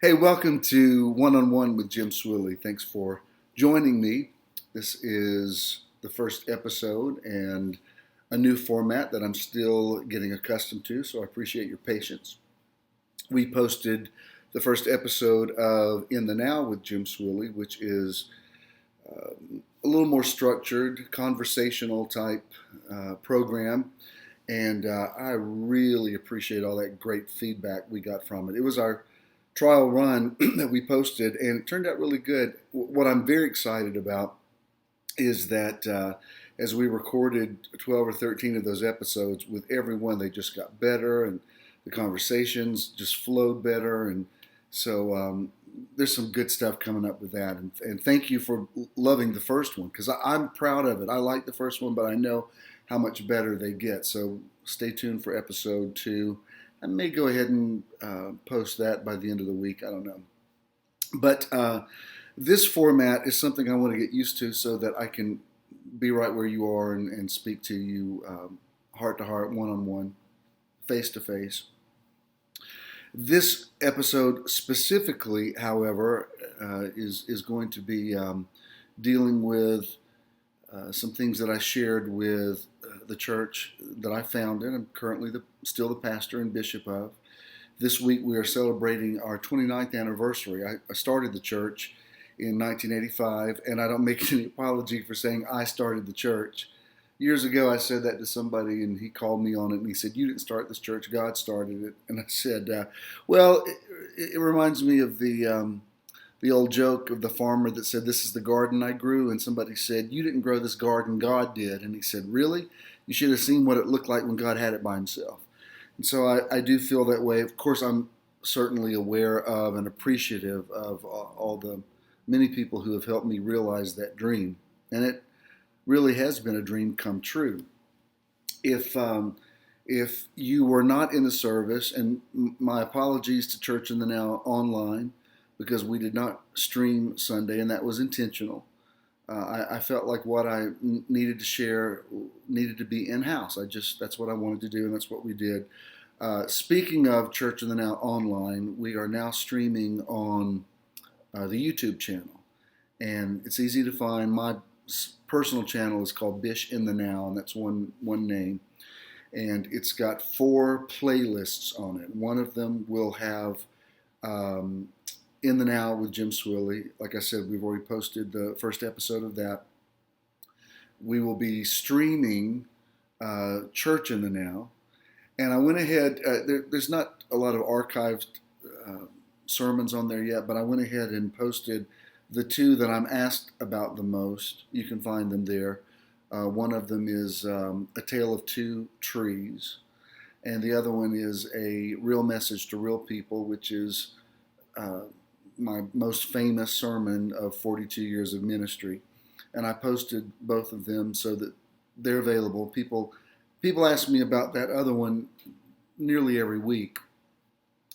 Hey, welcome to One on One with Jim Swilley. Thanks for joining me. This is the first episode and a new format that I'm still getting accustomed to, so I appreciate your patience. We posted the first episode of In the Now with Jim Swilley, which is a little more structured, conversational type program. And I really appreciate all that great feedback we got from it. It was our trial run that we posted, and it turned out really good. What I'm very excited about is that as we recorded 12 or 13 of those episodes, with every one, they just got better, and the conversations just flowed better. And so there's some good stuff coming up with that. And thank you for loving the first one, because I'm proud of it. I like the first one, but I know how much better they get. So stay tuned for episode 2. I may go ahead and post that by the end of the week. I don't know. But this format is something I want to get used to so that I can be right where you are and speak to you heart to heart, one on one, face to face. This episode specifically, however, is going to be dealing with some things that I shared with the church that I founded. I'm currently still the pastor and bishop of. This week we are celebrating our 29th anniversary. I started the church in 1985, and I don't make any apology for saying I started the church. Years ago I said that to somebody, and he called me on it, and he said, "You didn't start this church, God started it." And I said, well, it reminds me of the old joke of the farmer that said, "This is the garden I grew," and somebody said, "You didn't grow this garden, God did." And he said, "Really? You should have seen what it looked like when God had it by himself." And so I do feel that way. Of course, I'm certainly aware of and appreciative of all the many people who have helped me realize that dream. And it really has been a dream come true. If you were not in the service, and my apologies to Church in the Now online, because we did not stream Sunday, and that was intentional. I felt like what I needed to share needed to be in-house. That's what I wanted to do, and that's what we did. Speaking of Church in the Now online, we are now streaming on the YouTube channel, and it's easy to find. My personal channel is called Bish in the Now, and that's one name, and it's got 4 playlists on it. One of them will have In the Now with Jim Swilley. Like I said, we've already posted the first episode of that. We will be streaming Church in the Now. And I went ahead, there's not a lot of archived sermons on there yet, but I went ahead and posted the 2 that I'm asked about the most. You can find them there. One of them is A Tale of Two Trees, and the other one is A Real Message to Real People, which is my most famous sermon of 42 years of ministry. And I posted both of them so that they're available. People ask me about that other one nearly every week,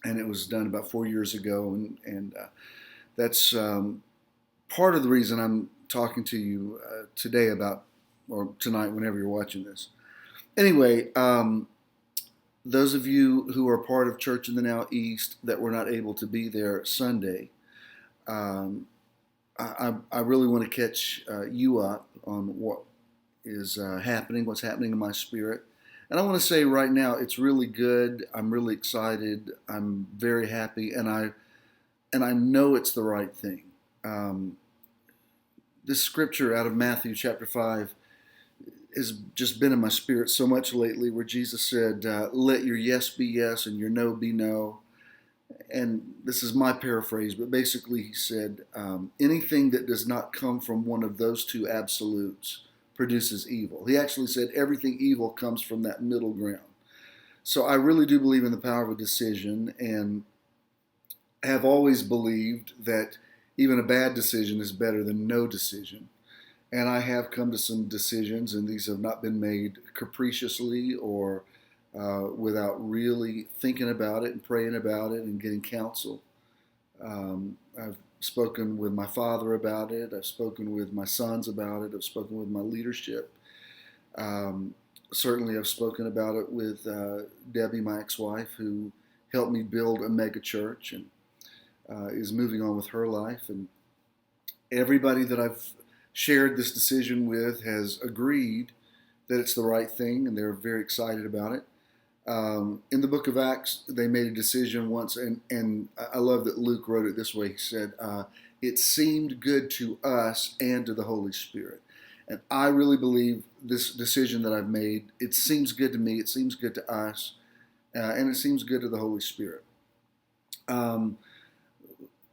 and it was done about 4 years ago, and that's part of the reason I'm talking to you today about, or tonight, whenever you're watching this. Anyway, those of you who are part of Church in the Now East that were not able to be there Sunday, I really want to catch you up on what is happening, what's happening in my spirit. And I want to say right now, it's really good. I'm really excited. I'm very happy, and I know it's the right thing. This scripture out of Matthew chapter 5 has just been in my spirit so much lately, where Jesus said, "Let your yes be yes and your no be no." And this is my paraphrase, but basically he said, anything that does not come from one of those 2 absolutes produces evil. He actually said everything evil comes from that middle ground. So I really do believe in the power of a decision, and have always believed that even a bad decision is better than no decision. And I have come to some decisions, and these have not been made capriciously or without really thinking about it and praying about it and getting counsel. I've spoken with my father about it. I've spoken with my sons about it. I've spoken with my leadership. Certainly I've spoken about it with Debbie, my ex-wife, who helped me build a mega church. And is moving on with her life, and everybody that I've shared this decision with has agreed that it's the right thing, and they're very excited about it. In the book of Acts, they made a decision once, and I love that Luke wrote it this way. He said, it seemed good to us and to the Holy Spirit. And I really believe this decision that I've made, it seems good to me, it seems good to us, and it seems good to the Holy Spirit.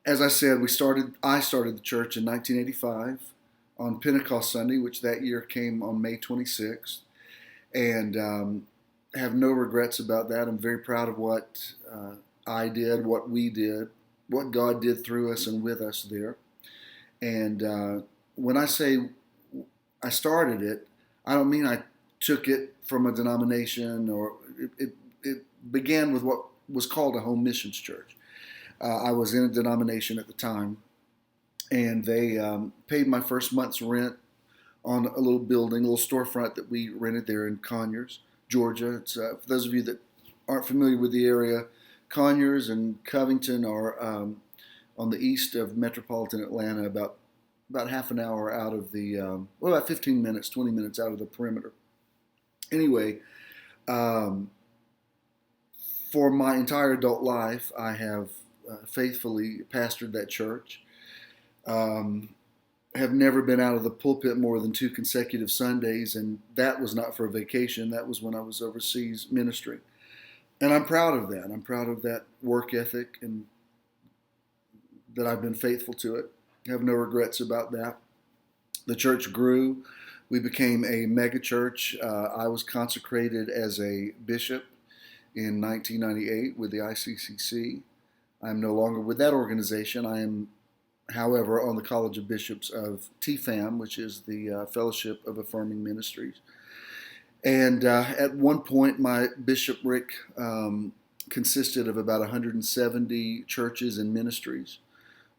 As I said, I started the church in 1985 on Pentecost Sunday, which that year came on May 26th. And have no regrets about that. I'm very proud of what I did, what we did, what God did through us and with us there. And when I say I started it, I don't mean I took it from a denomination, or it began with what was called a home missions church. I was in a denomination at the time, and they paid my first month's rent on a little building, a little storefront that we rented there in Conyers, Georgia. It's for those of you that aren't familiar with the area, Conyers and Covington are on the east of metropolitan Atlanta, about half an hour out of the, about 15 minutes, 20 minutes out of the perimeter. Anyway, for my entire adult life, I have faithfully pastored that church. Have never been out of the pulpit more than 2 consecutive Sundays, and that was not for a vacation. That was when I was overseas ministering. And I'm proud of that. I'm proud of that work ethic, and that I've been faithful to it. I have no regrets about that. The church grew. We became a mega church. I was consecrated as a bishop in 1998 with the ICCC. I'm no longer with that organization. I am, however, on the College of Bishops of TFAM, which is the Fellowship of Affirming Ministries. And at one point, my bishopric consisted of about 170 churches and ministries.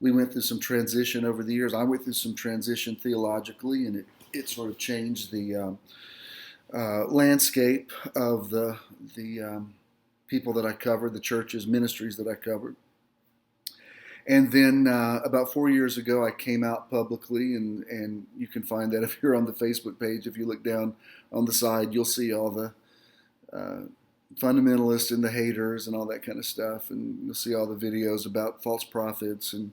We went through some transition over the years. I went through some transition theologically, and it sort of changed the landscape of the people that I covered, the churches, ministries that I covered. And then about 4 years ago, I came out publicly, and you can find that if you're on the Facebook page. If you look down on the side, you'll see all the fundamentalists and the haters and all that kind of stuff. And you'll see all the videos about false prophets and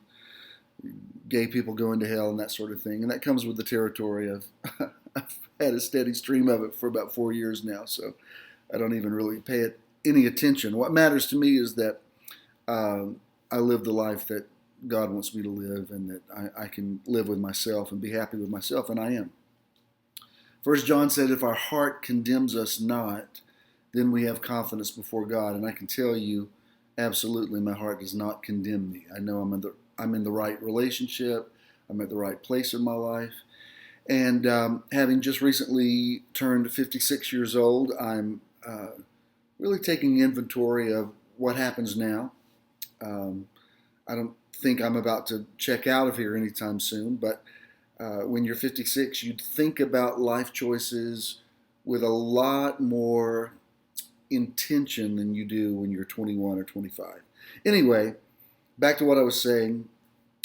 gay people going to hell and that sort of thing. And that comes with the territory of, I've had a steady stream of it for about 4 years now, so I don't even really pay it any attention. What matters to me is that I live the life that God wants me to live, and that I can live with myself and be happy with myself, and I am. 1 John said, if our heart condemns us not, then we have confidence before God. And I can tell you, absolutely, my heart does not condemn me. I know I'm in the right relationship. I'm at the right place in my life. And having just recently turned 56 years old, I'm really taking inventory of what happens now. I don't think I'm about to check out of here anytime soon, but when you're 56, you'd think about life choices with a lot more intention than you do when you're 21 or 25. Anyway, back to what I was saying.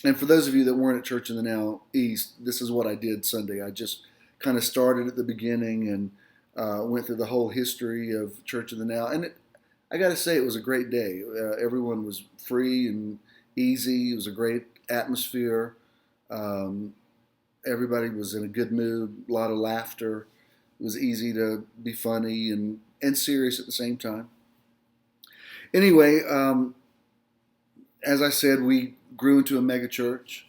And for those of you that weren't at Church in the Now East, this is what I did Sunday. I just kind of started at the beginning and went through the whole history of Church in the Now. And I got to say, it was a great day. Everyone was free and easy. It was a great atmosphere. Everybody was in a good mood, a lot of laughter. It was easy to be funny and serious at the same time. Anyway, as I said, we grew into a mega church,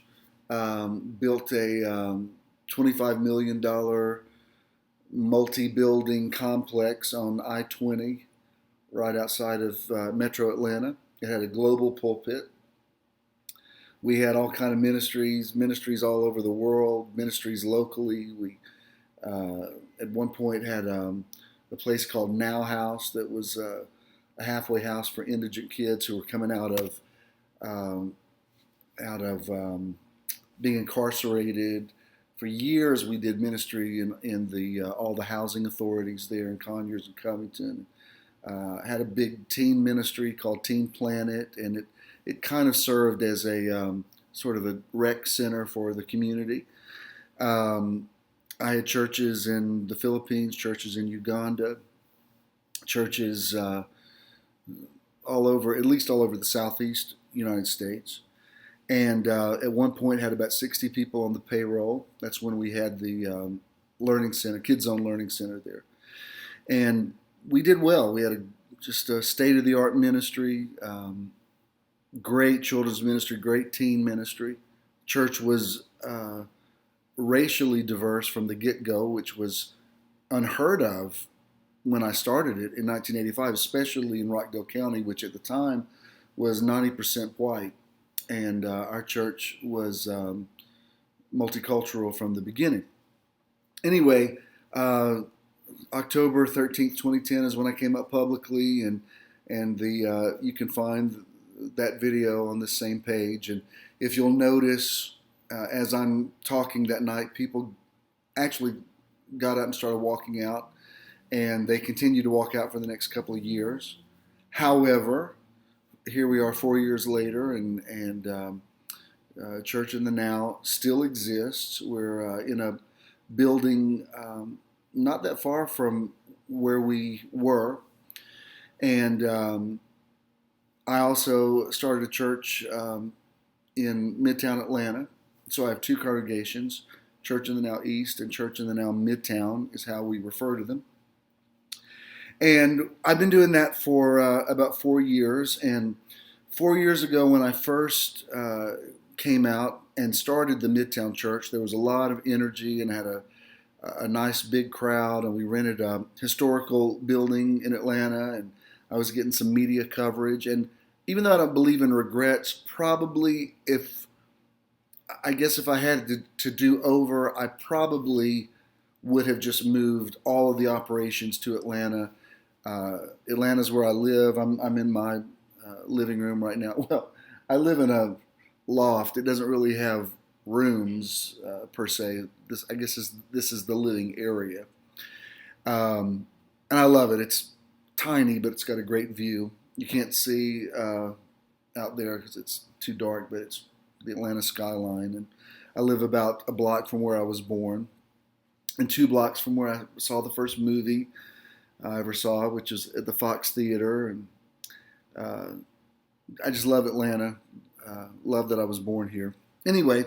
built a $25 million multi-building complex on I-20 right outside of Metro Atlanta. It had a global pulpit. We had all kind of ministries all over the world, ministries locally. We at one point had a place called Now House that was a halfway house for indigent kids who were coming out of being incarcerated. For years, we did ministry in all the housing authorities there in Conyers and Covington. Had a big teen ministry called Teen Planet, and it kind of served as a sort of a rec center for the community. Um, I had churches in the Philippines, churches in Uganda, churches all over, at least all over the southeast United States. And at one point had about 60 people on the payroll. That's when we had the learning center, Kids Zone Learning Center there. And we did well. We had just a state-of-the-art ministry, great children's ministry, great teen ministry. Church was racially diverse from the get-go, which was unheard of when I started it in 1985, especially in Rockdale County, which at the time was 90% white. And our church was multicultural from the beginning. Anyway, October 13th, 2010 is when I came up publicly, and you can find that video on the same page. And if you'll notice, as I'm talking that night, people actually got up and started walking out, and they continued to walk out for the next couple of years. However, here we are 4 years later, and Church in the Now still exists. We're in a building not that far from where we were, and I also started a church in Midtown Atlanta. So I have two congregations, Church in the Now East and Church in the Now Midtown is how we refer to them. And I've been doing that for about 4 years. And 4 years ago, when I first came out and started the Midtown Church, there was a lot of energy and had a nice big crowd. And we rented a historical building in Atlanta, and I was getting some media coverage. And even though I don't believe in regrets, probably if I had to do over, I probably would have just moved all of the operations to Atlanta. Atlanta's where I live. I'm in my living room right now. Well, I live in a loft. It doesn't really have rooms per se. This is the living area, and I love it. It's tiny, but it's got a great view. You can't see out there because it's too dark, but it's the Atlanta skyline. And I live about a block from where I was born, and 2 blocks from where I saw the first movie I ever saw, which is at the Fox Theater. And I just love Atlanta. Love that I was born here. Anyway,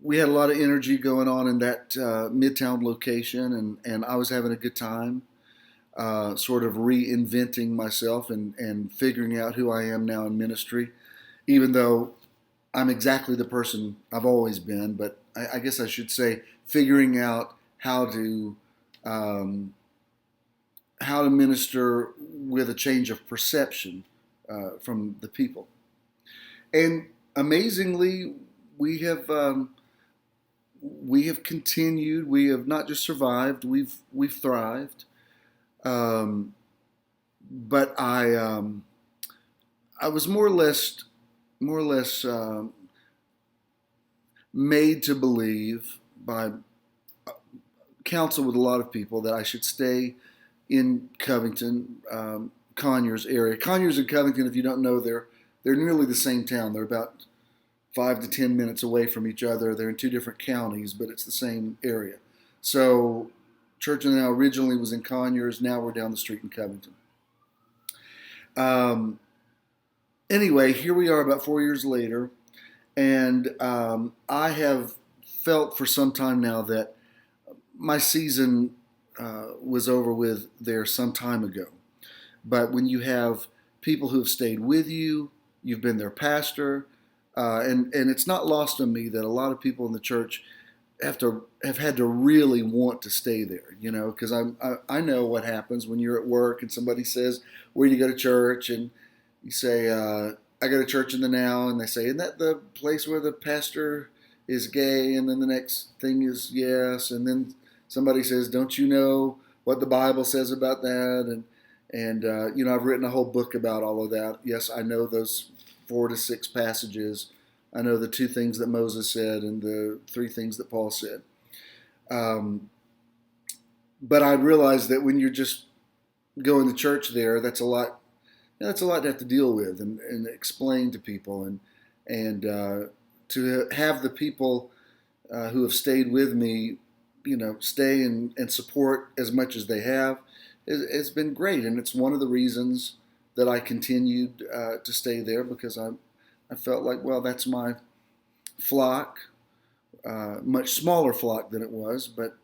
we had a lot of energy going on in that Midtown location, and I was having a good time, sort of reinventing myself and figuring out who I am now in ministry, even though I'm exactly the person I've always been. But I guess I should say figuring out how to minister with a change of perception from the people. And amazingly, we have continued. We have not just survived; we've thrived. But I was more or less made to believe by counsel with a lot of people that I should stay in Covington, Conyers area. Conyers and Covington, if you don't know, they're nearly the same town. They're about 5 to 10 minutes away from each other. They're in 2 different counties, but it's the same area. So Church in the Now originally was in Conyers. Now we're down the street in Covington. Anyway, here we are about 4 years later, and I have felt for some time now that my season was over with there some time ago. But when you have people who have stayed with you, you've been their pastor, and it's not lost on me that a lot of people in the church have had to really want to stay there, because I know what happens when you're at work and somebody says, "Where do you go to church?" And you say, "I go to Church in the Now," and they say, "Isn't that the place where the pastor is gay?" And then the next thing is yes, and then somebody says, "Don't you know what the Bible says about that?" And I've written a whole book about all of that. Yes, I know those 4 to 6 passages. I know the 2 things that Moses said and the 3 things that Paul said. But I realized that when you're just going to church there, that's a lot that's a lot to have to deal with and explain to people, and to have the people who have stayed with me, stay and support as much as they have, it's been great, and it's one of the reasons that I continued to stay there, because I felt like, well, that's my flock, much smaller flock than it was, but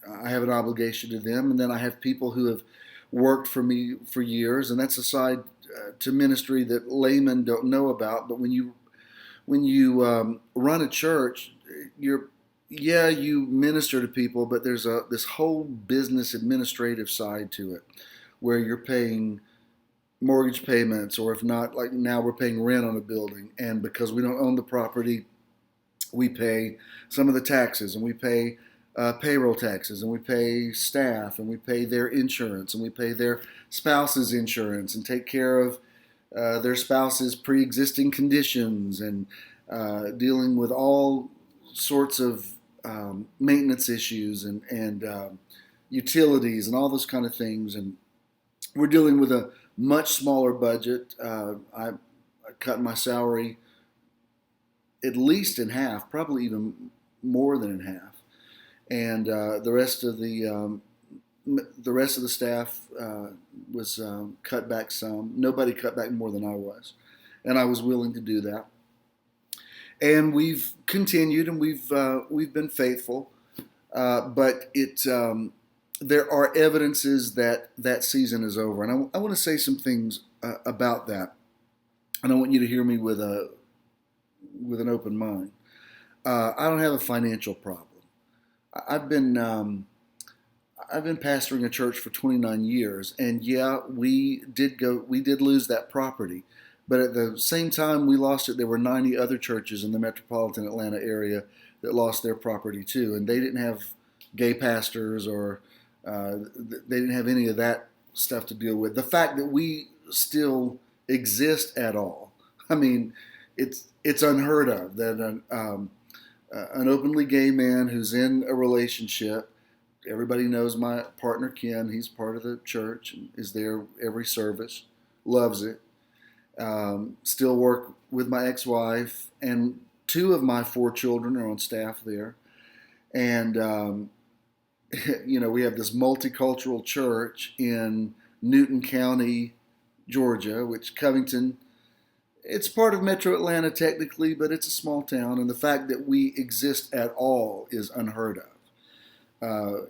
I have an obligation to them. And then I have people who have worked for me for years, and that's a side to ministry that laymen don't know about. But when you run a church, you minister to people, but there's this whole business administrative side to it, where you're paying mortgage payments, or if not, like now we're paying rent on a building, and because we don't own the property, we pay some of the taxes, and we pay payroll taxes, and we pay staff, and we pay their insurance, and we pay their spouse's insurance, and take care of their spouse's pre-existing conditions, and dealing with all sorts of maintenance issues and utilities and all those kind of things. And we're dealing with a much smaller budget. I cut my salary at least in half, probably even more than in half, and the rest of the staff was cut back some. Nobody cut back more than I was, and I was willing to do that. And we've continued, and we've been faithful, but there are evidences that season is over, and I want to say some things about that, and I want you to hear me with an open mind. I don't have a financial problem. I've been pastoring a church for 29 years, and yeah, we did lose that property, but at the same time we lost it, there were 90 other churches in the metropolitan Atlanta area that lost their property too, and they didn't have gay pastors, or they didn't have any of that stuff to deal with. The fact that we still exist at all, I mean, it's unheard of that an openly gay man who's in a relationship. Everybody knows my partner Ken. He's part of the church and is there every service, loves it. Still work with my ex-wife, and 2 of my 4 children are on staff there. And we have this multicultural church in Newton County, Georgia, which Covington, it's part of Metro Atlanta technically, but it's a small town, and the fact that we exist at all is unheard of.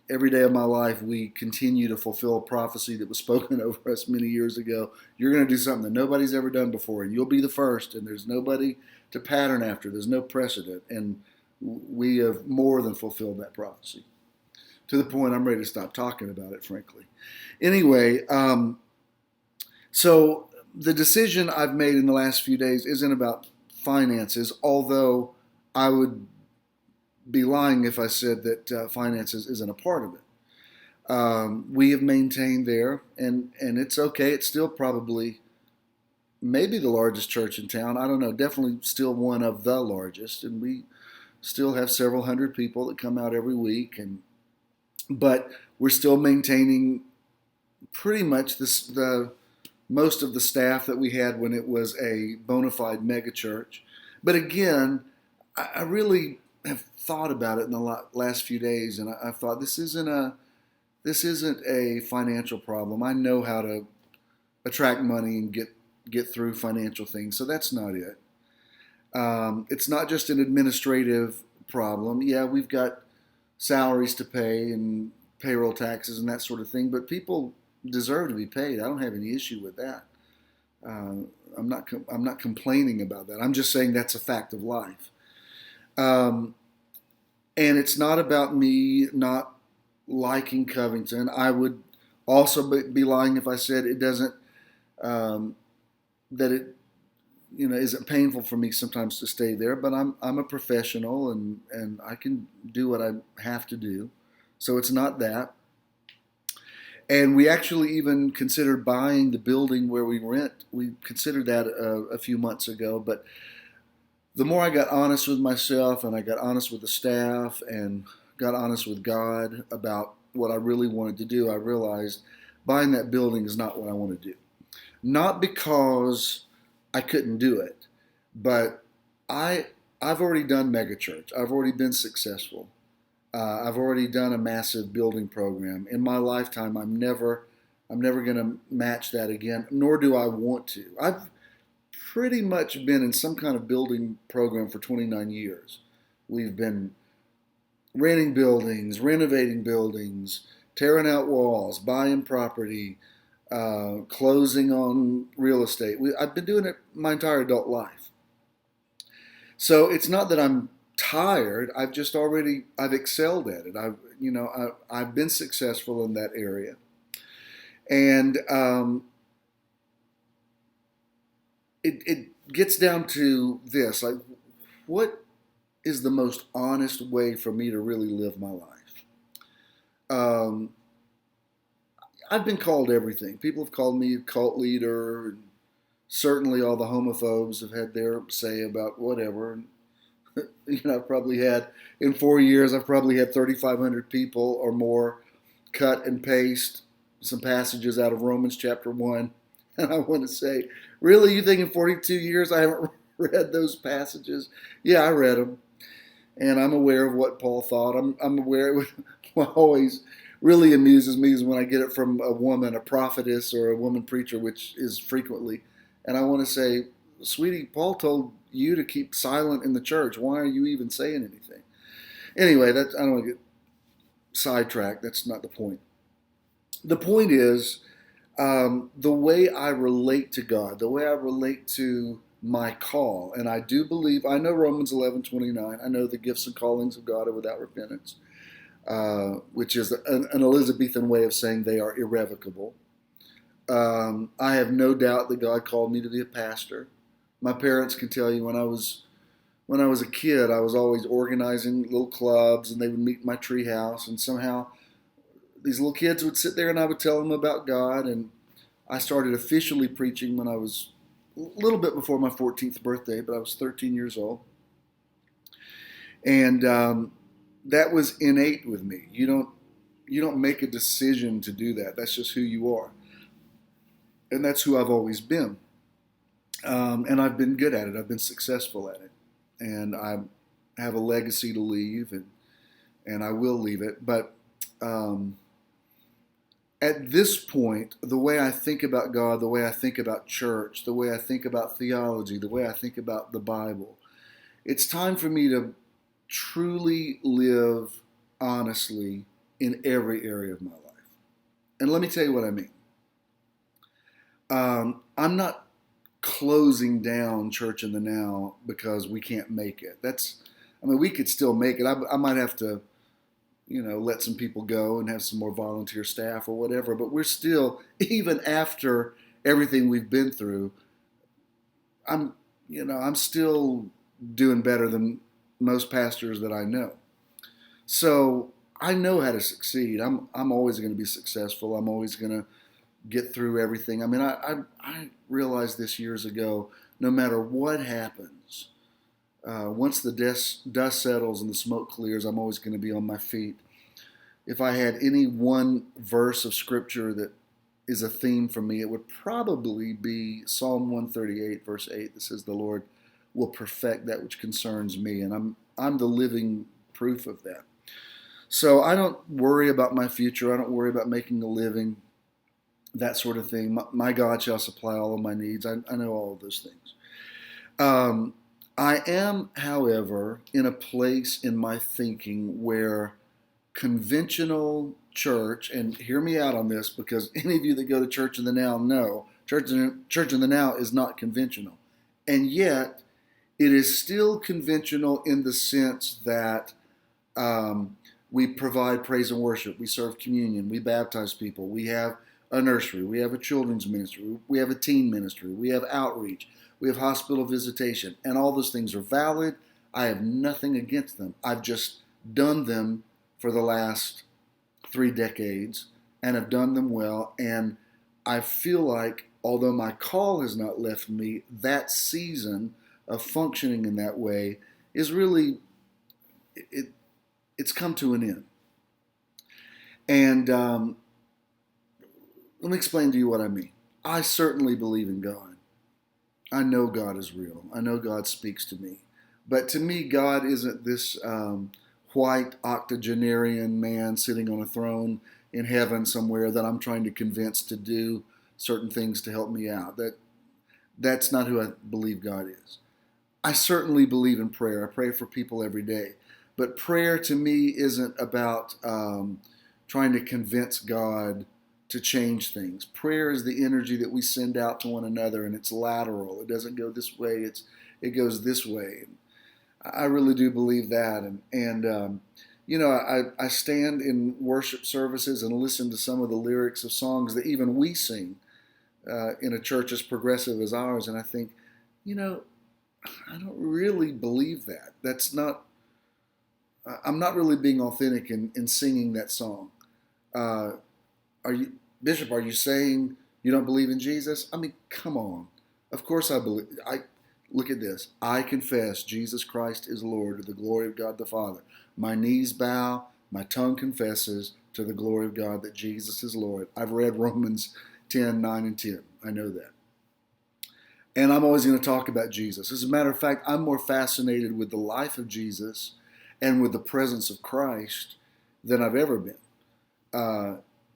Every day of my life, we continue to fulfill a prophecy that was spoken over us many years ago. You're going to do something that nobody's ever done before, and you'll be the first, and there's nobody to pattern after. There's no precedent, and we have more than fulfilled that prophecy, to the point I'm ready to stop talking about it, frankly. Anyway, so the decision I've made in the last few days isn't about finances, although I would be lying if I said that finances isn't a part of it. We have maintained there, and it's okay. It's still probably maybe the largest church in town. I don't know, definitely still one of the largest, and we still have several hundred people that come out every week, but we're still maintaining pretty much the most of the staff that we had when it was a bona fide mega church. But again, I really have thought about it in the last few days, and I've thought this isn't a financial problem. I know how to attract money and get through financial things, so that's not it. It's not just an administrative problem. Yeah, we've got salaries to pay and payroll taxes and that sort of thing, but people deserve to be paid. I don't have any issue with that. I'm not complaining about that. I'm just saying that's a fact of life. And it's not about me not liking Covington. I would also be lying if I said it doesn't, that it, isn't painful for me sometimes to stay there. But I'm a professional, and I can do what I have to do. So it's not that. And we actually even considered buying the building where we rent. We considered that a few months ago, but the more I got honest with myself, and I got honest with the staff, and got honest with God about what I really wanted to do, I realized buying that building is not what I want to do. Not because I couldn't do it, but I've already done megachurch. I've already been successful. I've already done a massive building program. In my lifetime, I'm never going to match that again, nor do I want to. I've pretty much been in some kind of building program for 29 years. We've been renting buildings, renovating buildings, tearing out walls, buying property, closing on real estate. I've been doing it my entire adult life. So it's not that I'm tired. I've excelled at it. I've been successful in that area. And it gets down to this, like, what is the most honest way for me to really live my life? I've been called everything. People have called me a cult leader, and certainly all the homophobes have had their say about whatever. And, I've probably had, in 4 years, I've probably had 3,500 people or more cut and paste some passages out of Romans chapter 1. And I want to say, really, you think in 42 years I haven't read those passages? Yeah, I read them. And I'm aware of what Paul thought. I'm aware of what always really amuses me is when I get it from a woman, a prophetess or a woman preacher, which is frequently. And I want to say, sweetie, Paul told you to keep silent in the church. Why are you even saying anything? Anyway, I don't want to get sidetracked. That's not the point. The point is the way I relate to God, the way I relate to my call. And I do believe, I know Romans 11:29. I know the gifts and callings of God are without repentance, which is an Elizabethan way of saying they are irrevocable. I have no doubt that God called me to be a pastor. My parents can tell you when I was a kid, I was always organizing little clubs, and they would meet in my tree house, and somehow these little kids would sit there and I would tell them about God. And I started officially preaching when I was a little bit before my 14th birthday, but I was 13 years old. And that was innate with me. You don't make a decision to do that. That's just who you are. And that's who I've always been. And I've been good at it. I've been successful at it. And I have a legacy to leave, and I will leave it. But at this point, the way I think about God, the way I think about church, the way I think about theology, the way I think about the Bible, it's time for me to truly live honestly in every area of my life. And let me tell you what I mean. I'm not closing down Church in the Now because we can't make it. We could still make it. I might have to, let some people go and have some more volunteer staff or whatever. But we're still, even after everything we've been through, I'm still doing better than most pastors that I know. So I know how to succeed. I'm always going to be successful. I'm always going to get through everything. I realized this years ago, no matter what happens, once the dust settles and the smoke clears, I'm always going to be on my feet. If I had any one verse of scripture that is a theme for me, it would probably be Psalm 138, verse 8, that says, "The Lord will perfect that which concerns me." And I'm the living proof of that. So I don't worry about my future. I don't worry about making a living, that sort of thing. My God shall supply all of my needs. I know all of those things. I am, however, in a place in my thinking where conventional church, and hear me out on this, because any of you that go to Church in the Now know Church in the Now is not conventional. And yet, it is still conventional in the sense that we provide praise and worship, we serve communion, we baptize people, we have a nursery, we have a children's ministry, we have a teen ministry, we have outreach, we have hospital visitation, and all those things are valid. I have nothing against them. I've just done them for the last 3 decades and have done them well, and I feel like, although my call has not left me, that season of functioning in that way is really, it's come to an end. And let me explain to you what I mean. I certainly believe in God. I know God is real. I know God speaks to me. But to me, God isn't this white octogenarian man sitting on a throne in heaven somewhere that I'm trying to convince to do certain things to help me out. That's not who I believe God is. I certainly believe in prayer. I pray for people every day. But prayer to me isn't about trying to convince God to change things. Prayer is the energy that we send out to one another, and it's lateral. It doesn't go this way. It goes this way. I really do believe that. I stand in worship services and listen to some of the lyrics of songs that even we sing in a church as progressive as ours, and I think, you know, I don't really believe that. I'm not really being authentic in singing that song. Uh, Bishop, are you saying you don't believe in Jesus? I mean, come on. Of course I believe. Look at this. I confess Jesus Christ is Lord to the glory of God the Father. My knees bow, my tongue confesses to the glory of God that Jesus is Lord. I've read Romans 10, 9, and 10. I know that. And I'm always going to talk about Jesus. As a matter of fact, I'm more fascinated with the life of Jesus and with the presence of Christ than I've ever been.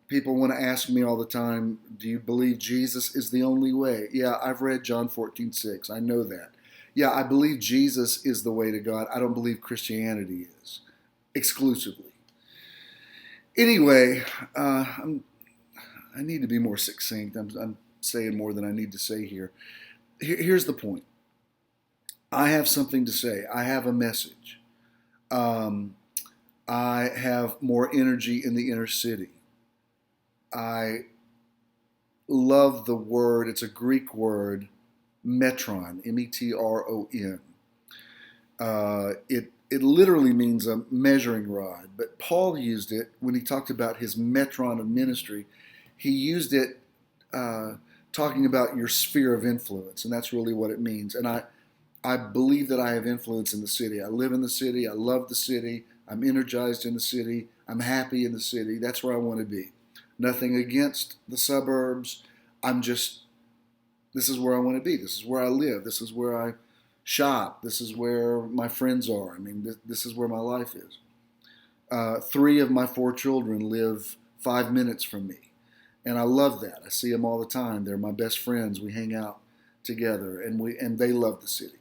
People want to ask me all the time, do you believe Jesus is the only way? Yeah, I've read John 14:6. I know that. Yeah, I believe Jesus is the way to God. I don't believe Christianity is, exclusively. Anyway, I need to be more succinct. I'm saying more than I need to say here. Here's the point. I have something to say. I have a message. I have more energy in the inner city. I love the word. It's a Greek word, metron, M-E-T-R-O-N. It literally means a measuring rod, but Paul used it when he talked about his metron of ministry. He used it talking about your sphere of influence, and that's really what it means. And I believe that I have influence in the city. I live in the city. I love the city. I'm energized in the city. I'm happy in the city. That's where I want to be. Nothing against the suburbs. This is where I want to be. This is where I live. This is where I shop. This is where my friends are. I mean, this is where my life is. 3 of my 4 children live 5 minutes from me. And I love that. I see them all the time. They're my best friends. We hang out together, and they love the city.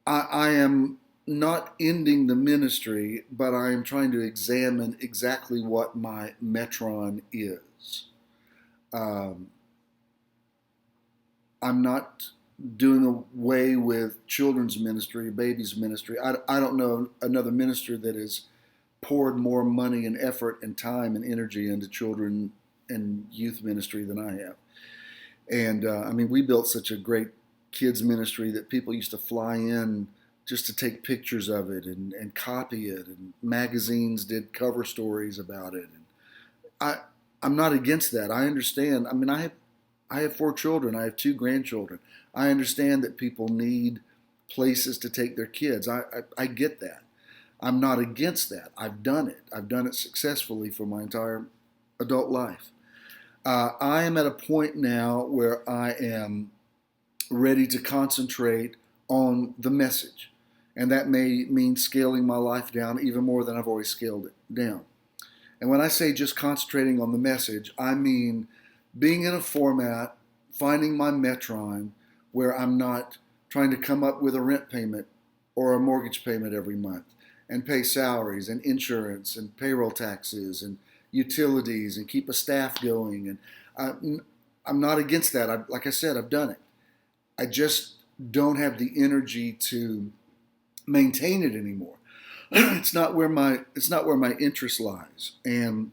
I am not ending the ministry, but I am trying to examine exactly what my metron is. I'm not doing away with children's ministry, babies ministry. I don't know another minister that has poured more money and effort and time and energy into children and youth ministry than I have. And we built such a great kids ministry that people used to fly in just to take pictures of it and copy it, and magazines did cover stories about it. And I'm not against that. I understand. I mean, I have 4 children. I have 2 grandchildren. I understand that people need places to take their kids. I get that. I'm not against that. I've done it. I've done it successfully for my entire adult life. I am at a point now where I am ready to concentrate on the message. And that may mean scaling my life down even more than I've always scaled it down. And when I say just concentrating on the message, I mean being in a format, finding my metron, where I'm not trying to come up with a rent payment or a mortgage payment every month and pay salaries and insurance and payroll taxes and utilities and keep a staff going. And I'm not against that. Like I said, I've done it. I just don't have the energy to maintain it anymore. It's not where my interest lies, and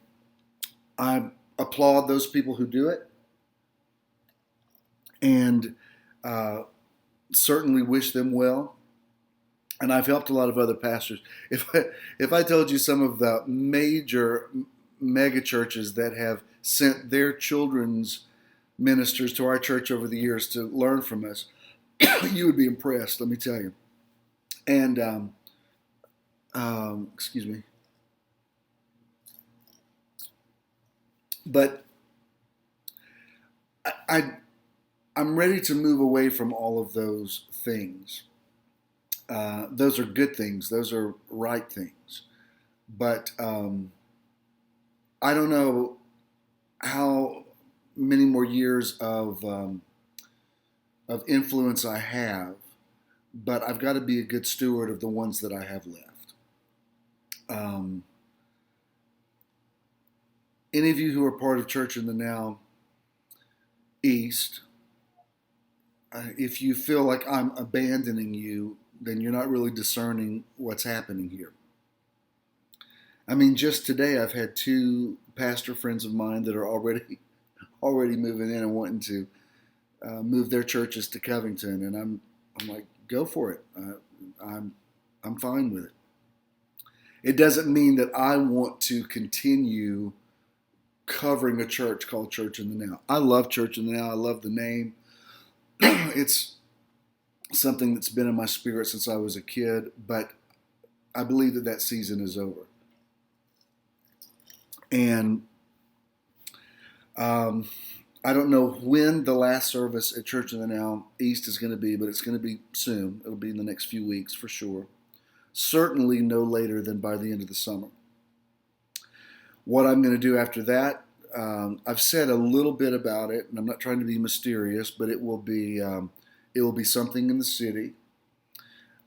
I applaud those people who do it, and certainly wish them well. And I've helped a lot of other pastors. If I told you some of the major mega churches that have sent their children's ministers to our church over the years to learn from us, you would be impressed, let me tell you. And excuse me. But I I'm ready to move away from all of those things. Those are good things. Those are right things. But I don't know how many more years of influence I have, but I've got to be a good steward of the ones that I have left. Um, any of you who are part of Church in the Now East, if you feel like I'm abandoning you, then you're not really discerning what's happening here. I mean, just today I've had two pastor friends of mine that are already moving in and wanting to move their churches to Covington, and I'm like, go for it. I'm fine with it. It doesn't mean that I want to continue covering a church called Church in the Now. I love Church in the Now. I love the name. It's something that's been in my spirit since I was a kid, but I believe that season is over. And I don't know when the last service at Church in the Now East is going to be, but it's going to be soon. It'll be in the next few weeks for sure. Certainly no later than by the end of the summer. What I'm going to do after that, I've said a little bit about it, and I'm not trying to be mysterious, but it will be something in the city.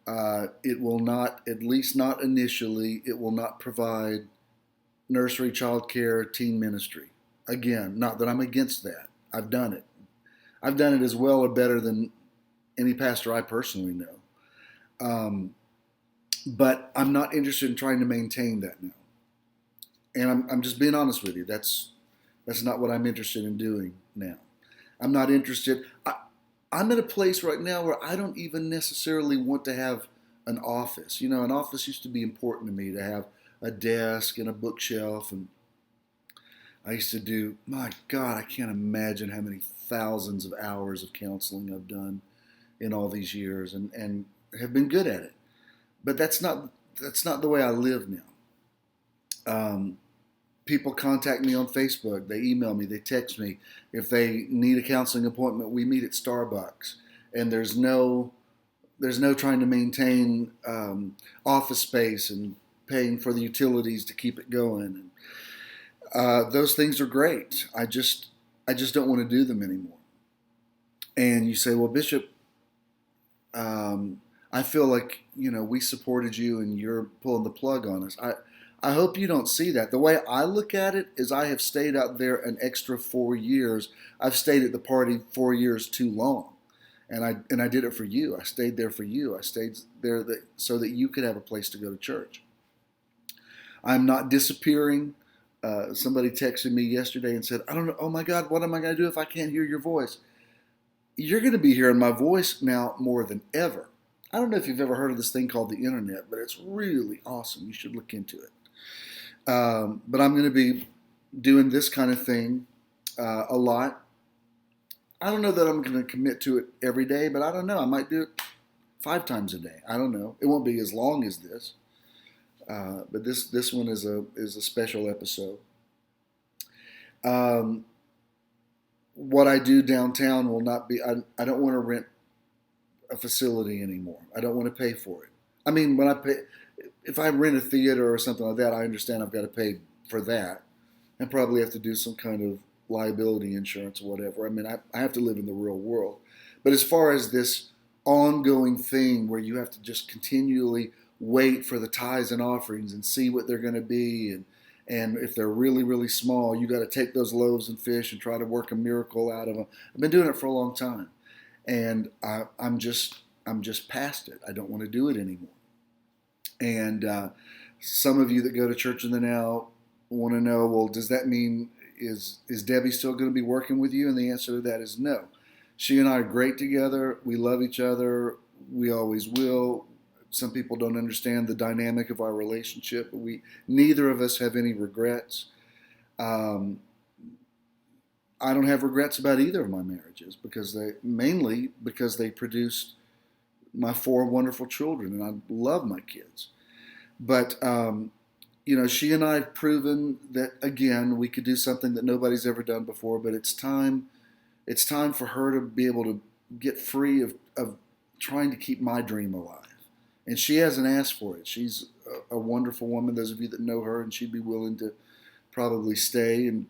It will not, at least not initially, it will not provide nursery, child care, teen ministry. Again, not that I'm against that. I've done it. I've done it as well or better than any pastor I personally know. But I'm not interested in trying to maintain that now. And I'm just being honest with you. That's not what I'm interested in doing now. I'm not interested. I'm at a place right now where I don't even necessarily want to have an office. You know, an office used to be important to me, to have a desk and a bookshelf. And I used to do, my God, I can't imagine how many thousands of hours of counseling I've done in all these years and have been good at it. But that's not the way I live now. People contact me on Facebook. They email me. They text me. If they need a counseling appointment, we meet at Starbucks. And there's no trying to maintain office space and paying for the utilities to keep it going. And those things are great. I just don't want to do them anymore. And you say, well, Bishop, I feel like, we supported you and you're pulling the plug on us. I hope you don't see that. The way I look at it is I have stayed out there an extra 4 years. I've stayed at the party 4 years too long. And I did it for you. I stayed there for you. I stayed there so that you could have a place to go to church. I'm not disappearing. Somebody texted me yesterday and said, I don't know, oh my God, what am I going to do if I can't hear your voice? You're going to be hearing my voice now more than ever. I don't know if you've ever heard of this thing called the internet, but it's really awesome. You should look into it. But I'm going to be doing this kind of thing a lot. I don't know that I'm going to commit to it every day, but I don't know. I might do it 5 times a day. I don't know. It won't be as long as this. But this one is a special episode. What I do downtown will not be. I don't want to rent a facility anymore. I don't want to pay for it. I mean, if I rent a theater or something like that, I understand I've got to pay for that, and probably have to do some kind of liability insurance or whatever. I mean, I have to live in the real world. But as far as this ongoing thing where you have to just continually wait for the tithes and offerings and see what they're going to be, and if they're really, really small, you got to take those loaves and fish and try to work a miracle out of them. I've been doing it for a long time, and I'm just past it. I don't want to do it anymore. And some of you that go to Church in the Now want to know, well, does that mean is Debbie still going to be working with you? And the answer to that is no. She and I are great together. We love each other. We always will. Some people don't understand the dynamic of our relationship, but neither of us have any regrets. I don't have regrets about either of my marriages mainly because they produced my 4 wonderful children, and I love my kids. But she and I have proven that, again, we could do something that nobody's ever done before, but it's time for her to be able to get free of trying to keep my dream alive. And she hasn't asked for it. She's a wonderful woman, those of you that know her, and she'd be willing to probably stay and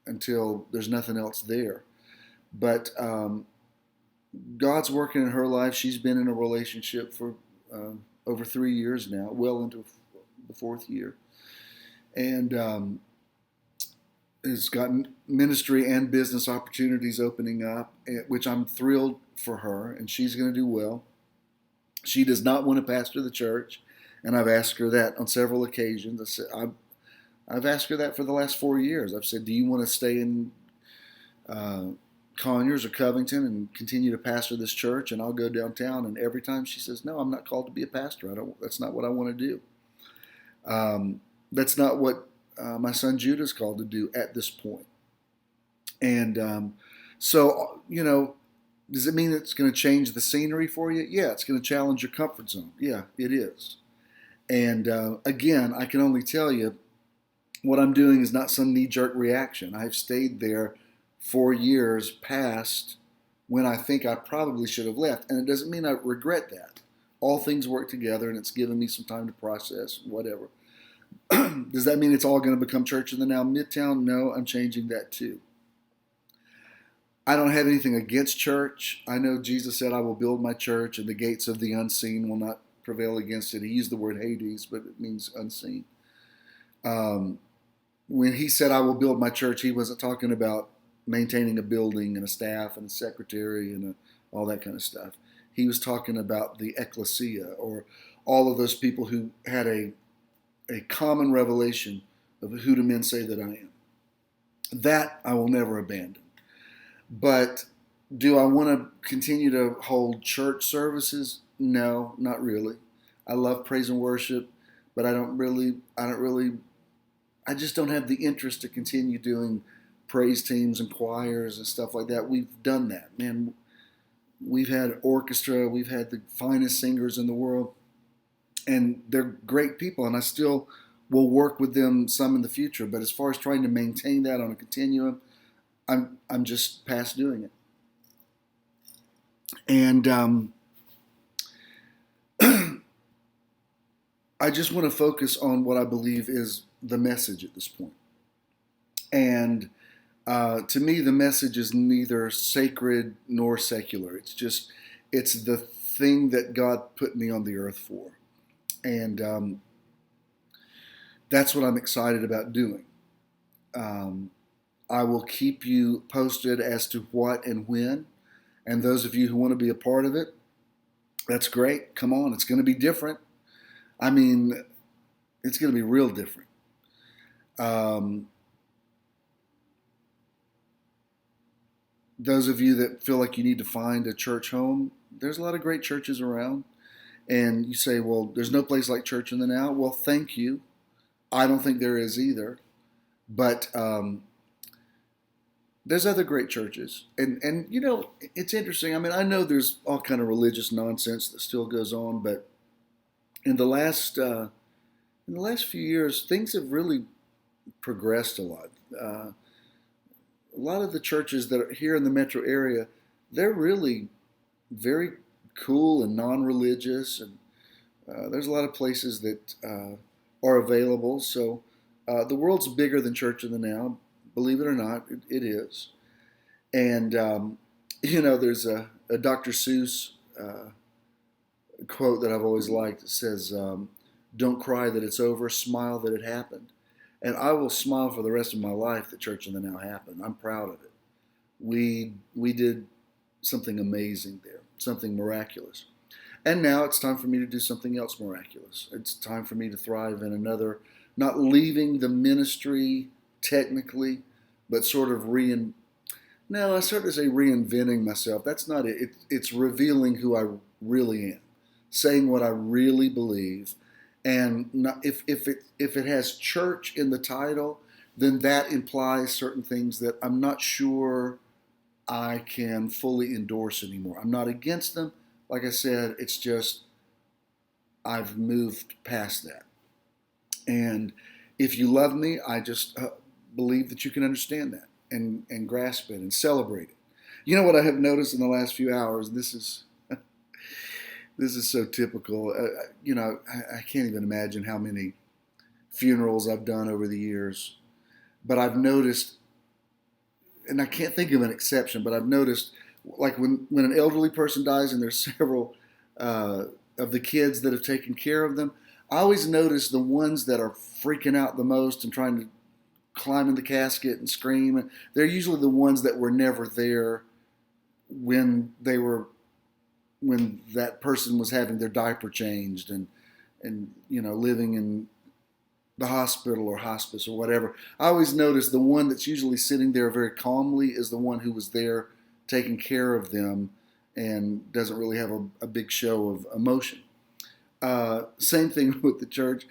until there's nothing else there. But God's working in her life. She's been in a relationship for over 3 years now, well into the fourth year. And has gotten ministry and business opportunities opening up, which I'm thrilled for her, and she's going to do well. She does not want to pastor the church, and I've asked her that on several occasions. I've asked her that for the last 4 years. I've said, do you want to stay in Conyers or Covington and continue to pastor this church, and I'll go downtown? And every time she says, no, I'm not called to be a pastor. That's not what I want to do. That's not what my son Judah is called to do at this point. And so, does it mean it's going to change the scenery for you? Yeah, it's going to challenge your comfort zone. Yeah, it is. And again, I can only tell you what I'm doing is not some knee-jerk reaction. I've stayed there 4 years past when I think I probably should have left. And it doesn't mean I regret that. All things work together, and it's given me some time to process, whatever. Does that mean it's all going to become Church in the Now Midtown? No, I'm changing that too. I don't have anything against church. I know Jesus said, I will build my church, and the gates of the unseen will not prevail against it. He used the word Hades, but it means unseen. When he said, I will build my church, he wasn't talking about maintaining a building and a staff and a secretary and all that kind of stuff. He was talking about the ecclesia, or all of those people who had a common revelation of who do men say that I am. That I will never abandon. But do I want to continue to hold church services? No, not really. I love praise and worship, but I just don't have the interest to continue doing praise teams and choirs and stuff like that. We've done that, man. We've had orchestra, we've had the finest singers in the world, and they're great people, and I still will work with them some in the future. But as far as trying to maintain that on a continuum, I'm just past doing it. And I just want to focus on what I believe is the message at this point. And to me, the message is neither sacred nor secular. It's the thing that God put me on the earth for. And that's what I'm excited about doing. I will keep you posted as to what and when. And those of you who want to be a part of it, that's great. Come on, it's going to be different. I mean, it's going to be real different. Those of you that feel like you need to find a church home, there's a lot of great churches around. And you say, well, there's no place like Church in the Now. Well, thank you. I don't think there is either. But there's other great churches. And it's interesting. I mean, I know there's all kind of religious nonsense that still goes on, but in the last few years, things have really progressed a lot. A lot of the churches that are here in the metro area, they're really very cool and non-religious, and there's a lot of places that are available. So the world's bigger than Church in the Now, believe it or not, it is. And there's a Dr. Seuss quote that I've always liked. It says, "Don't cry that it's over, smile that it happened." And I will smile for the rest of my life that Church in the Now happened. I'm proud of it. We did something amazing there, something miraculous. And now it's time for me to do something else miraculous. It's time for me to thrive in another, not leaving the ministry technically, but sort of I started to say reinventing myself. That's not it. It's revealing who I really am, saying what I really believe. And if it has church in the title, then that implies certain things that I'm not sure I can fully endorse anymore. I'm not against them. Like I said, it's just I've moved past that. And if you love me, I just believe that you can understand that and grasp it and celebrate it. You know what I have noticed in the last few hours? This is so typical. I can't even imagine how many funerals I've done over the years, but I've noticed, and I can't think of an exception, but I've noticed, like when an elderly person dies and there's several of the kids that have taken care of them, I always notice the ones that are freaking out the most and trying to climb in the casket and scream. And they're usually the ones that were never there when that person was having their diaper changed and living in the hospital or hospice or whatever. I always notice the one that's usually sitting there very calmly is the one who was there taking care of them and doesn't really have a big show of emotion. Same thing with the church.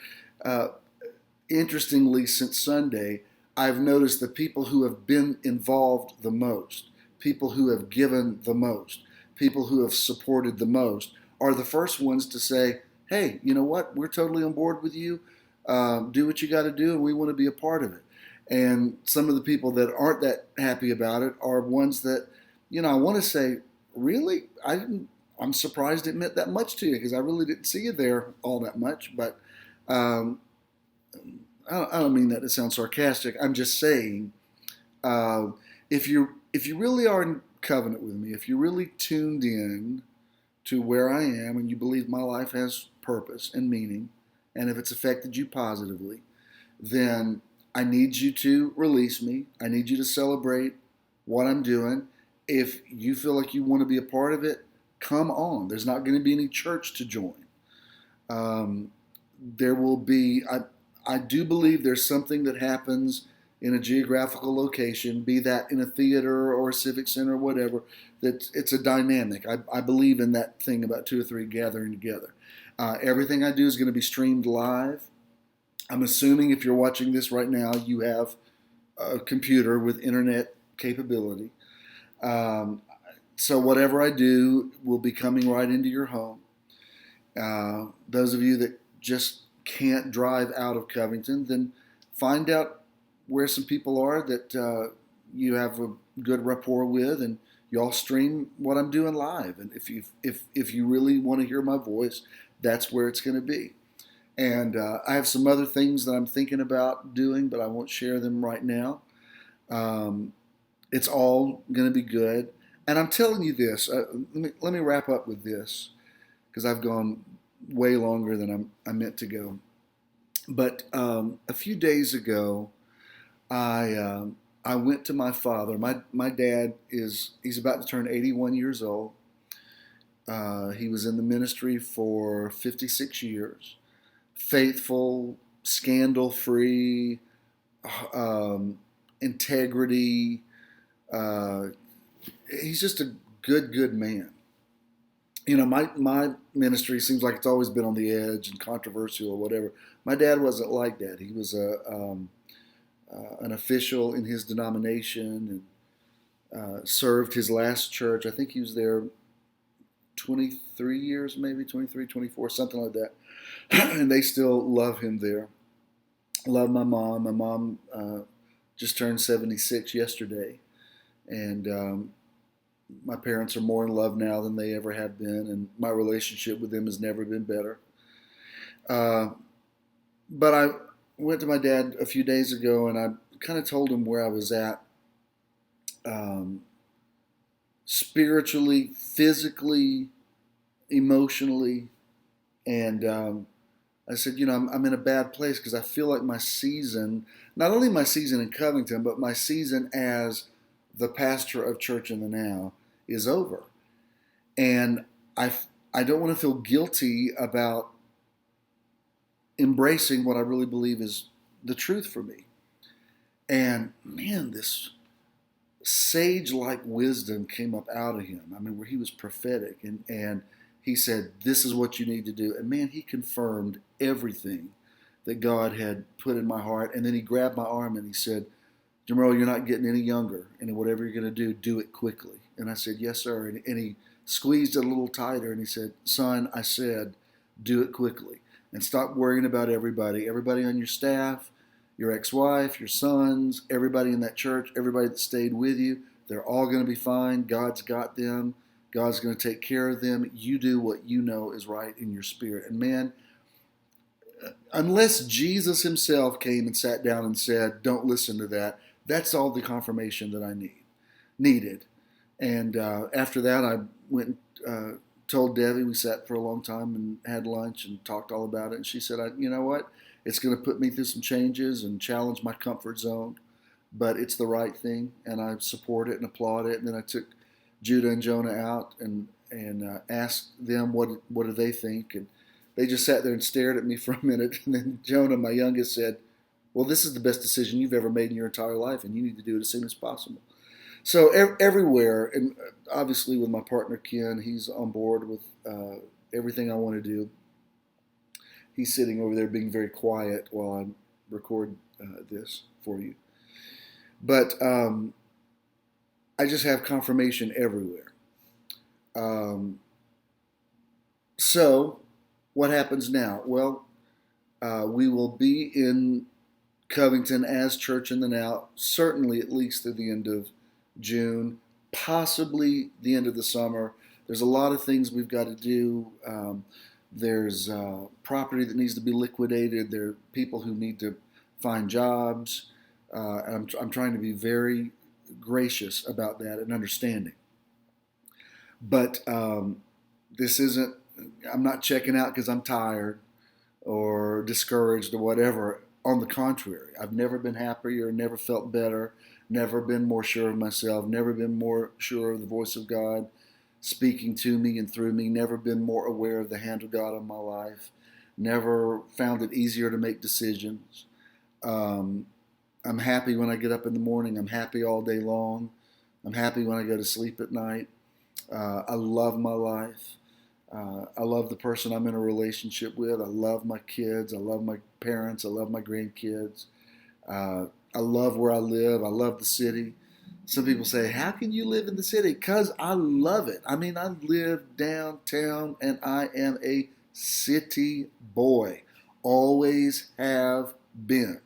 Interestingly, since Sunday, I've noticed the people who have been involved the most, people who have given the most, people who have supported the most are the first ones to say, hey, you know what? We're totally on board with you. Do what you got to do, and we want to be a part of it. And some of the people that aren't that happy about it are ones that, I want to say, really? I'm surprised it meant that much to you because I really didn't see you there all that much. But I don't mean that to sound sarcastic. I'm just saying, if you really are in covenant with me, if you're really tuned in to where I am and you believe my life has purpose and meaning, and if it's affected you positively, then I need you to release me. I need you to celebrate what I'm doing. If you feel like you want to be a part of it, come on. There's not going to be any church to join. There will be, I do believe there's something that happens in a geographical location, be that in a theater or a civic center or whatever, that it's a dynamic. I believe in that thing about 2 or 3 gathering together. Everything I do is going to be streamed live. I'm assuming if you're watching this right now, you have a computer with internet capability. So whatever I do will be coming right into your home. Those of you that just can't drive out of Covington, then find out where some people are that you have a good rapport with, and you all stream what I'm doing live. And if you really want to hear my voice, that's where it's going to be. And I have some other things that I'm thinking about doing, but I won't share them right now. It's all going to be good. And I'm telling you this. Let me wrap up with this, because I've gone way longer than I meant to go. But a few days ago, I went to my father. My dad he's about to turn 81 years old. He was in the ministry for 56 years. Faithful, scandal-free, integrity. He's just a good man. My ministry seems like it's always been on the edge and controversial or whatever. My dad wasn't like that. He was an official in his denomination and served his last church. I think he was there 23 years, maybe 23, 24, something like that. And they still love him there. Love my mom. My mom just turned 76 yesterday. And my parents are more in love now than they ever have been. And my relationship with them has never been better. But I went to my dad a few days ago, and I kind of told him where I was at spiritually, physically, emotionally. And I said, I'm in a bad place because I feel like my season, not only my season in Covington, but my season as the pastor of Church in the Now is over. And I don't want to feel guilty about embracing what I really believe is the truth for me. And man, this sage-like wisdom came up out of him. I mean, where he was prophetic, and he said, this is what you need to do. And man, he confirmed everything that God had put in my heart. And then he grabbed my arm and he said, Jim Earl, you're not getting any younger, and whatever you're going to do it quickly. And I said, yes, sir. And he squeezed it a little tighter, and he said, son, I said, do it quickly. and stop worrying about everybody. Everybody on your staff, your ex-wife, your sons, everybody in that church, everybody that stayed with you, they're all going to be fine. God's got them. God's going to take care of them. You do what you know is right in your spirit. And man, unless Jesus himself came and sat down and said, don't listen to that, that's all the confirmation that I needed. And after that, I went and told Debbie. We sat for a long time and had lunch and talked all about it. And she said, you know what? It's going to put me through some changes and challenge my comfort zone, but it's the right thing, and I support it and applaud it. And then I took Judah and Jonah out and asked them what do they think, and they just sat there and stared at me for a minute. And then Jonah, my youngest, said, well, this is the best decision you've ever made in your entire life, and you need to do it as soon as possible. So everywhere, and obviously with my partner Ken, he's on board with everything I want to do. He's sitting over there being very quiet while I record this for you. But I just have confirmation everywhere. So what happens now? Well, we will be in Covington as Church in the Now, certainly at least through the end of June, possibly the end of the summer. There's a lot of things we've got to do. There's property that needs to be liquidated. There are people who need to find jobs. And I'm trying to be very gracious about that and understanding. But this isn't, I'm not checking out because I'm tired or discouraged or whatever. On the contrary, I've never been happier, never felt better, never been more sure of myself, never been more sure of the voice of God speaking to me and through me, never been more aware of the hand of God on my life, never found it easier to make decisions. I'm happy when I get up in the morning. I'm happy all day long. I'm happy when I go to sleep at night. I love my life. I love the person I'm in a relationship with. I love my kids. I love my parents. I love my grandkids. I love where I live. I love the city. Some people say, how can you live in the city? Because I love it. I mean, I live downtown and I am a city boy. Always have been.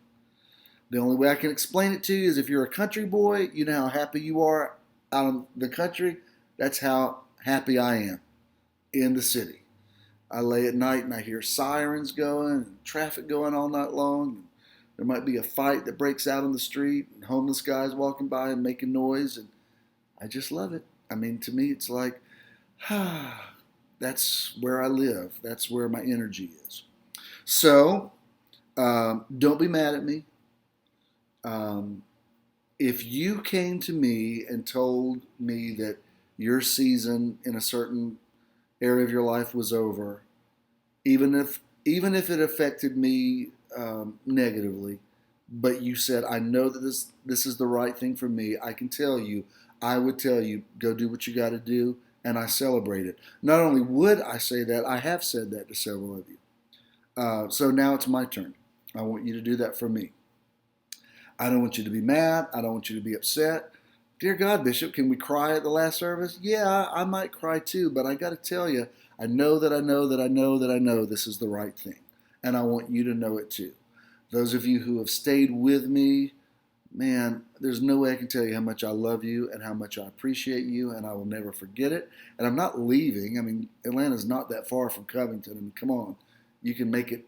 The only way I can explain it to you is if you're a country boy, you know how happy you are out in the country. That's how happy I am in the city. I lay at night and I hear sirens going and traffic going all night long. There might be a fight that breaks out on the street and homeless guys walking by and making noise. And I just love it. I mean, to me, it's like, that's where I live. That's where my energy is. So don't be mad at me. If you came to me and told me that your season in a certain area of your life was over, even if it affected me negatively, but you said, I know that this is the right thing for me, I would tell you, go do what you got to do, and I celebrate it. Not only would I say that, I have said that to several of you. So now it's my turn. I want you to do that for me. I don't want you to be mad. I don't want you to be upset. Dear God, Bishop, can we cry at the last service? Yeah, I might cry too, but I got to tell you, I know this is the right thing. And I want you to know it too. Those of you who have stayed with me, man, there's no way I can tell you how much I love you and how much I appreciate you, and I will never forget it. And I'm not leaving. I mean, Atlanta's not that far from Covington. I mean, come on. You can make it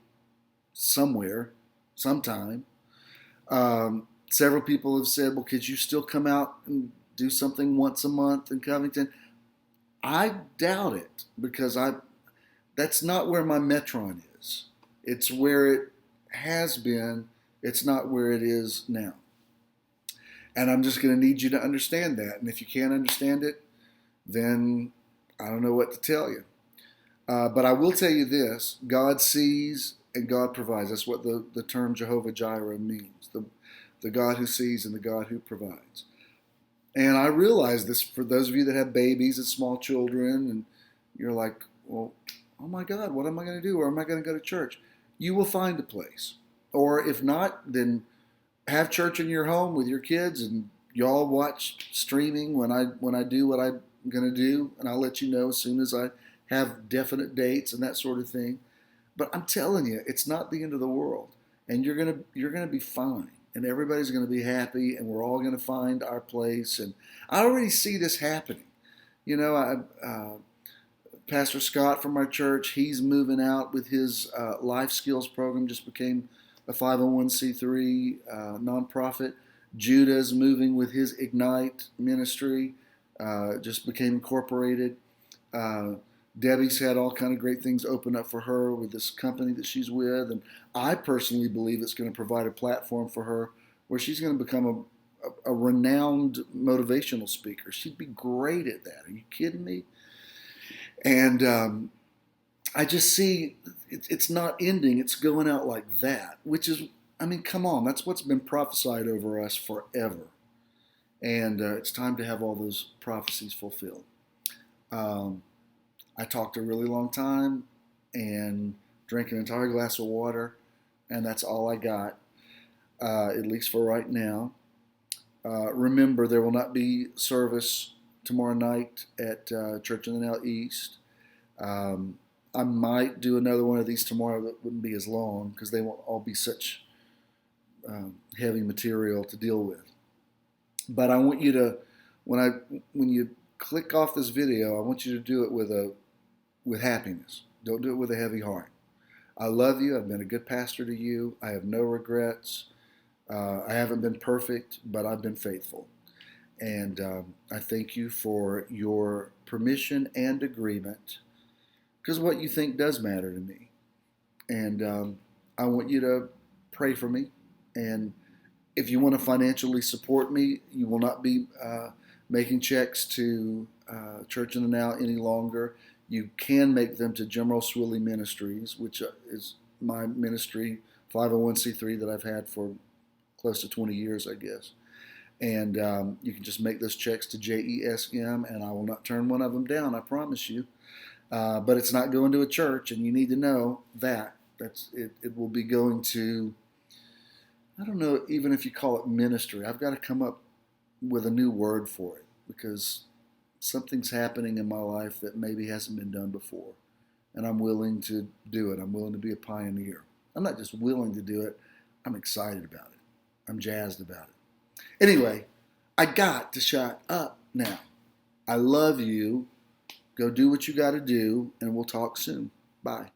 somewhere, sometime. Several people have said, well, could you still come out and do something once a month in Covington? I doubt it, because that's not where my metron is. It's where it has been. It's not where it is now. And I'm just going to need you to understand that. And if you can't understand it, then I don't know what to tell you. But I will tell you this. God sees and God provides. That's what the term Jehovah Jireh means. The God who sees and the God who provides. And I realize this for those of you that have babies and small children, and you're like, well, oh my God, what am I going to do? Or am I going to go to church? You will find a place. Or if not, then have church in your home with your kids, and y'all watch streaming when I do what I'm going to do, and I'll let you know as soon as I have definite dates and that sort of thing. But I'm telling you, it's not the end of the world, and you're gonna be fine, and everybody's gonna be happy, and we're all gonna find our place. And I already see this happening. You know, Pastor Scott from our church, he's moving out with his life skills program. Just became a 501c3 nonprofit. Judah's moving with his Ignite ministry. Just became incorporated. Uh, Debbie's had all kind of great things open up for her with this company that she's with, and I personally believe it's going to provide a platform for her where she's going to become a renowned motivational speaker. She'd be great at that. Are you kidding me? And I just see it's not ending. It's going out like that, which is, I mean, come on. That's what's been prophesied over us forever. And it's time to have all those prophecies fulfilled. I talked a really long time and drank an entire glass of water, and that's all I got, at least for right now. Remember, there will not be service tomorrow night at Church in the Now East. I might do another one of these tomorrow that wouldn't be as long because they won't all be such heavy material to deal with. But I want you to, when you click off this video, I want you to do it with happiness. Don't do it with a heavy heart. I love you. I've been a good pastor to you. I have no regrets. I haven't been perfect, but I've been faithful. And I thank you for your permission and agreement, because what you think does matter to me. And I want you to pray for me. And if you want to financially support me, you will not be making checks to Church in the Now any longer. You can make them to Jim Earl Swilley Ministries, which is my ministry, 501c3 that I've had for close to 20 years, I guess. And you can just make those checks to JESM, and I will not turn one of them down, I promise you. But it's not going to a church, and you need to know that. It will be going to, I don't know even if you call it ministry. I've got to come up with a new word for it, because something's happening in my life that maybe hasn't been done before. And I'm willing to do it. I'm willing to be a pioneer. I'm not just willing to do it, I'm excited about it. I'm jazzed about it. Anyway, I got to shut up now. I love you. Go do what you got to do, and we'll talk soon. Bye.